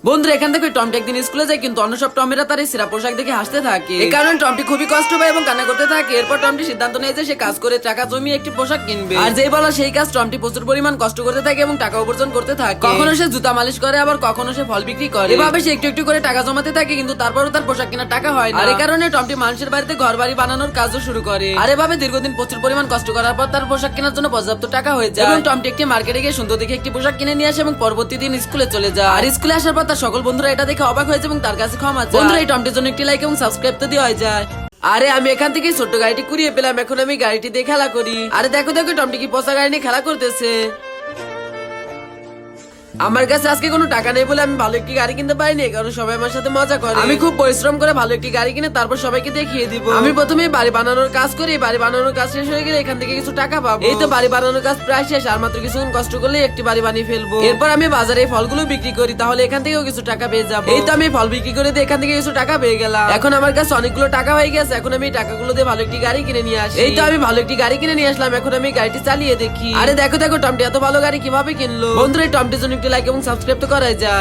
বন্ধুরা এখান থেকে টমটি একদিন স্কুলে যায়, কিন্তু অন্য সব টমেরা তার এই সেরা পোশাক দেখে হাসতে থাকে। এই কারণে টমটি খুবই কষ্ট পায় এবং কান্না করতে থাকে। এরপর টমটি সিদ্ধান্ত নেয় যে সে কাজ করে টাকা জমিয়ে একটি পোশাক কিনবে। আর যেই বলা সেই কাজ, টমটি প্রচুর পরিমাণ কষ্ট করতে থাকে এবং টাকা উপার্জন করতে থাকে। কখনো সে জুতা মালিশ করে, আবার কখনো সে ফল বিক্রি করে। এভাবে সে একটু একটু করে টাকা জমাতে থাকে, কিন্তু তারপরও তার পোশাক কেনার টাকা হয় না। আর এই কারণে টমটি মানুষের বাড়িতে ঘর বাড়ি বানানোর কাজও শুরু করে। আর এভাবে দীর্ঘদিন প্রচুর পরিমাণ কষ্ট করার পর তার পোশাক কেনার জন্য পর্যাপ্ত টাকা হয়ে যায়। এবং টমটি একটি মার্কেটে গিয়ে সুন্দর দেখে একটি পোশাক কিনে নিয়ে আসে এবং পরবর্তী দিন স্কুলে চলে যায়। আর স্কুলে আসার পর তার সকল বন্ধুরা এটা দেখে অবাক হয়েছে এবং তার কাছে ক্ষমা চায়। বন্ধুরা এই টমটির জন্য একটি লাইক এবং সাবস্ক্রাইব তো দেওয়া যায়। আরে আমি এখান থেকে ছোট্ট গাড়িটি কুড়িয়ে পেলাম, এখন আমি গাড়িটি দিয়ে খেলা করি। আরে দেখো দেখো টমটি কি পচা গাড়ি নিয়ে খেলা করতেছে। আমার কাছে আজকে কোনো টাকা নেই বলে আমি ভালো একটি গাড়ি কিনতে পারিনি, কারণ সবাই আমার সাথে মজা করে। আমি খুব পরিশ্রম করে ভালো একটি গাড়ি কিনে তারপর সবাইকে দেখিয়ে দিব। আমি প্রথমে বাড়ি বানানোর কাজ করি, বাড়ি বানানোর কাজ শেষ হয়ে গেলে এখান থেকে কিছু টাকা পাবো। এই তো বাড়ি বানানোর কাজ প্রায় শেষ, আর মাত্র কিছুক্ষণ কষ্ট করলে একটি বাড়ি বানিয়ে ফেলবো। এরপর আমি বাজারে ফলগুলো বিক্রি করি, তাহলে এখান থেকেও কিছু টাকা পেয়ে যাবো। এই তো আমি ফল বিক্রি করে দিয়ে এখান থেকে কিছু টাকা পেয়ে গেলাম। এখন আমার কাছে অনেকগুলো টাকা হয়ে গেছে, এখন আমি এই টাকাগুলো দিয়ে ভালো একটি গাড়ি কিনে নিয়ে আসি। এই তো আমি ভালো একটি গাড়ি কিনে নিয়ে আসলাম, এখন আমি গাড়িটি চালিয়ে দেখি। আরে দেখো দেখো টমটি এত ভালো গাড়ি কিভাবে কিনলো। বন্ধুরা এই টমটির জন্য একটি লাইক এবং সাবস্ক্রাইব তো করাই যায়।